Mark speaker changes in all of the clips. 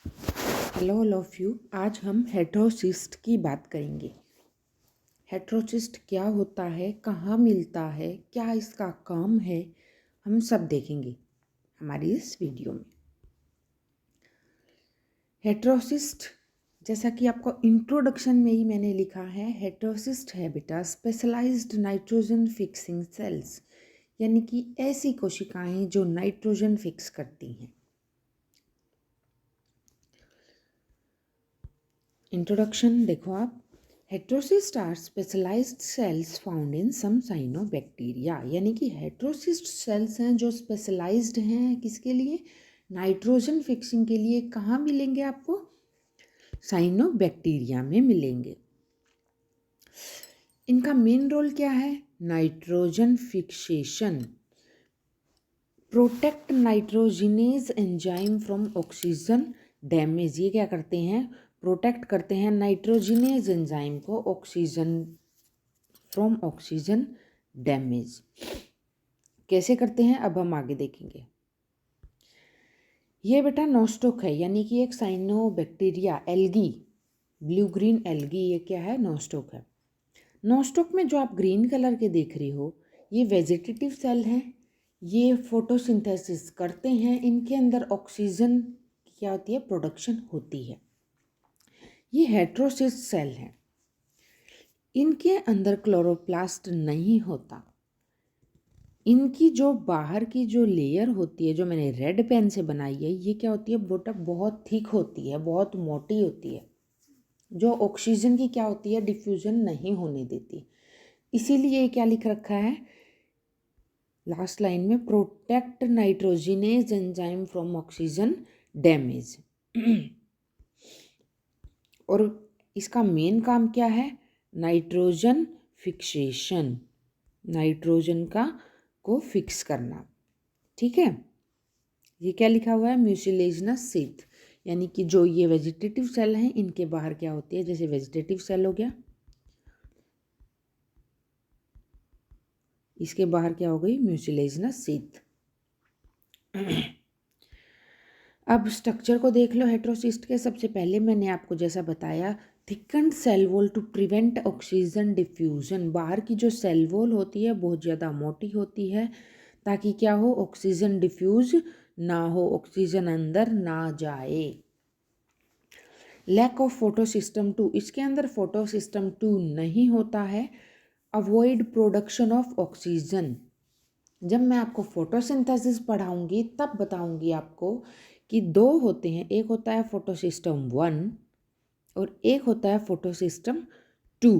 Speaker 1: Hello all of you. आज हम heterocyst की बात करेंगे। हेटेरोसिस्ट क्या होता है, कहाँ मिलता है, क्या इसका काम है, हम सब देखेंगे हमारी इस वीडियो में। हेटेरोसिस्ट, जैसा कि आपको इंट्रोडक्शन में ही मैंने लिखा है, हेटेरोसिस्ट है बेटा स्पेशलाइज्ड नाइट्रोजन फिक्सिंग सेल्स, यानी कि ऐसी कोशिकाएं जो नाइट्रोजन फिक्स करती हैं। इंट्रोडक्शन देखो आप। Heterocyst are specialized cells found in some cyanobacteria, यानी कि हेटेरोसिस्ट सेल्स हैं जो स्पेशलाइज्ड हैं किसके लिए, नाइट्रोजन फिक्सिंग के लिए। कहाँ मिलेंगे आपको, साइनोबैक्टीरिया में मिलेंगे। इनका मेन रोल क्या है, nitrogen fixation, protect nitrogenase enzyme from oxygen damage. ये क्या करते हैं, प्रोटेक्ट करते हैं नाइट्रोजिनेज एंजाइम को ऑक्सीजन फ्रॉम ऑक्सीजन डैमेज। कैसे करते हैं अब हम आगे देखेंगे। ये बेटा नोस्टोक है, यानी कि एक cyanobacteria algae, blue green algae, ये क्या है, नोस्टोक है। नोस्टोक में जो आप ग्रीन कलर के देख रहे हो ये वेजिटेटिव सेल हैं। ये फोटोसिंथेसिस करते हैं, इनके अंदर ऑक्सीजन क्या होती है, प्रोडक्शन होती है। ये हेटेरोसिस्ट सेल हैं, इनके अंदर क्लोरोप्लास्ट नहीं होता। इनकी जो बाहर की जो लेयर होती है, जो मैंने रेड पेन से बनाई है, ये क्या होती है बेटा, बहुत थिक होती है, बहुत मोटी होती है, जो ऑक्सीजन की क्या होती है, डिफ्यूजन नहीं होने देती। इसीलिए ये क्या लिख रखा है लास्ट लाइन में, protect nitrogenase enzyme from oxygen damage. और इसका मेन काम क्या है, नाइट्रोजन फिक्सेशन, नाइट्रोजन को फिक्स करना। ठीक है, ये क्या लिखा हुआ है, म्यूसिलेजिनस सीथ, यानी कि जो ये वेजिटेटिव सेल हैं इनके बाहर क्या होती है, जैसे वेजिटेटिव सेल हो गया, इसके बाहर क्या हो गई, म्यूसिलेजिनस सीथ। अब स्ट्रक्चर को देख लो हेटेरोसिस्ट के। सबसे पहले मैंने आपको जैसा बताया, thickened cell wall to prevent oxygen diffusion. बाहर की जो सेल वॉल होती है बहुत ज़्यादा मोटी होती है, ताकि क्या हो, ऑक्सीजन डिफ्यूज ना हो, ऑक्सीजन अंदर ना जाए। लैक ऑफ फोटोसिस्टम 2, इसके अंदर फोटोसिस्टम 2 नहीं होता है। Avoid production of oxygen. जब मैं आपको फोटोसिंथेसिस पढ़ाऊंगी तब बताऊंगी आपको कि दो होते हैं, एक होता है फोटोसिस्टम 1 और एक होता है फोटोसिस्टम 2।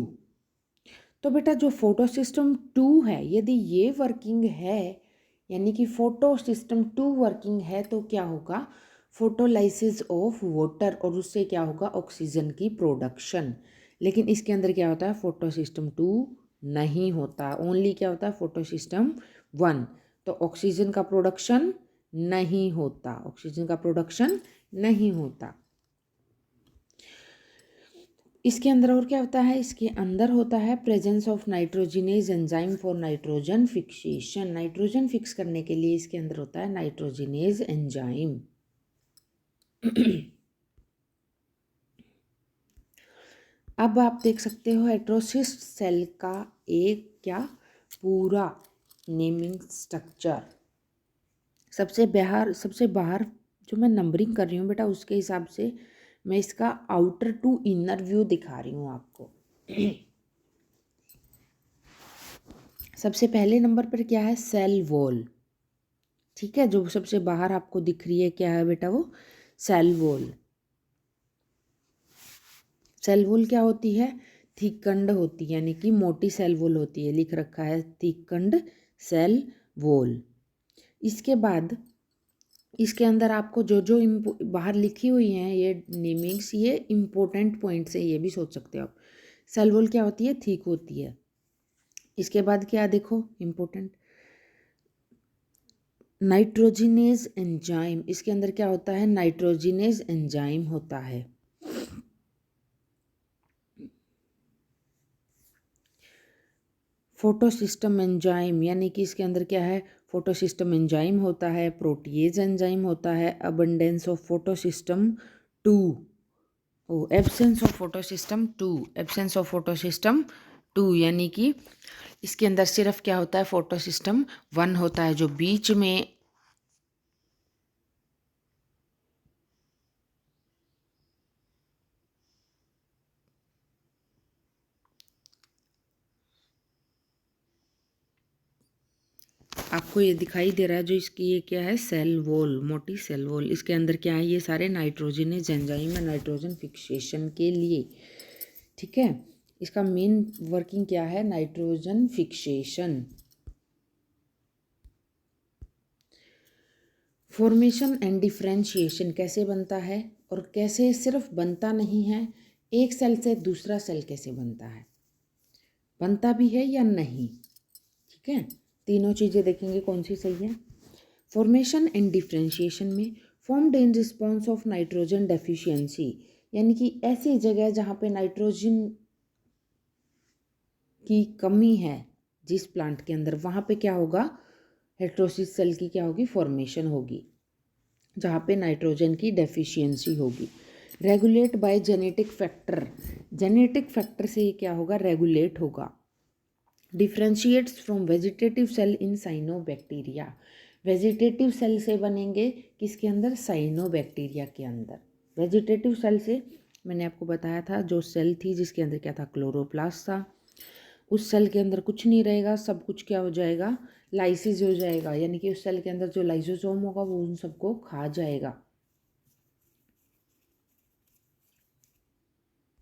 Speaker 1: तो बेटा जो फोटोसिस्टम 2 है, यदि ये वर्किंग है, यानी कि फोटोसिस्टम 2 वर्किंग है, तो क्या होगा, फोटोलाइसिस ऑफ वाटर, और उससे क्या होगा, ऑक्सीजन की प्रोडक्शन। लेकिन इसके अंदर क्या होता है, फोटोसिस्टम 2 नहीं होता, ओनली क्या होता है, फोटोसिस्टम 1। तो ऑक्सीजन का प्रोडक्शन नहीं होता, ऑक्सीजन का प्रोडक्शन नहीं होता। इसके अंदर और क्या होता है, इसके अंदर होता है presence of nitrogenase enzyme for nitrogen fixation. Nitrogen fix करने के लिए इसके अंदर होता है नाइट्रोजिनेज एंजाइम। अब आप देख सकते हो हेटेरोसिस्ट सेल का एक क्या पूरा नेमिंग स्ट्रक्चर। सबसे बाहर जो मैं नंबरिंग कर रही हूँ बेटा, उसके हिसाब से मैं इसका आउटर टू इनर व्यू दिखा रही हूँ आपको। सबसे पहले नंबर पर क्या है, सेल वॉल। ठीक है, जो सबसे बाहर आपको दिख रही है क्या है बेटा, वो सेल वॉल। सेल वॉल क्या होती है, थिकंड होती है, यानी कि मोटी सेल वॉल होती है, लिख रखा है थिकंड सेल वॉल। इसके बाद इसके अंदर आपको जो जो बाहर लिखी हुई हैं ये नेमिंग्स, ये इम्पोर्टेंट पॉइंट्स है, ये भी सोच सकते हो आप। सेल वॉल क्या होती है, थिक होती है। इसके बाद क्या देखो इम्पोर्टेंट, नाइट्रोजिनेज एंजाइम, इसके अंदर क्या होता है, नाइट्रोजिनेज एंजाइम होता है। फोटोसिस्टम एंजाइम, यानी कि इसके अंदर क्या है, फोटोसिस्टम एंजाइम होता है, प्रोटीएज एंजाइम होता है, abundance of photosystem two, oh absence of photosystem two, absence of photosystem two, यानी कि इसके अंदर सिर्फ क्या होता है, फोटोसिस्टम 1 होता है जो बीच में आपको ये दिखाई दे रहा है, जो इसकी ये क्या है, सेल वॉल, मोटी सेल वॉल। इसके अंदर क्या है, ये सारे नाइट्रोजनस एंजाइम है नाइट्रोजन फिक्सेशन के लिए, ठीक है। इसका मेन वर्किंग क्या है, nitrogen fixation. Formation and differentiation कैसे बनता है, और कैसे सिर्फ बनता नहीं है, एक सेल से दूसरा सेल कैसे बनता है, बनता भी है या नहीं, ठीक है। तीनों चीज़ें देखेंगे कौन सी सही है। फॉर्मेशन एंड डिफरेंशिएशन में formed in response of nitrogen deficiency, यानी कि ऐसी जगह जहाँ पे नाइट्रोजन की कमी है जिस प्लांट के अंदर, वहाँ पे क्या होगा, हेटेरोसिस सेल की क्या होगी, फॉर्मेशन होगी, जहाँ पे नाइट्रोजन की डेफिशिएंसी होगी। Regulate by genetic factor, genetic factor से ये क्या होगा, रेगुलेट होगा। Differentiates from vegetative cell in cyanobacteria, vegetative cell से बनेंगे किसके अंदर, साइनोबैक्टीरिया के अंदर। वेजिटेटिव सेल से मैंने आपको बताया था, जो सेल थी जिसके अंदर क्या था, क्लोरोप्लास्ट था, उस सेल के अंदर कुछ नहीं रहेगा, सब कुछ क्या हो जाएगा, लाइसिस हो जाएगा, यानी कि उस सेल के अंदर जो लाइसोसोम होगा वो उन सबको खा जाएगा,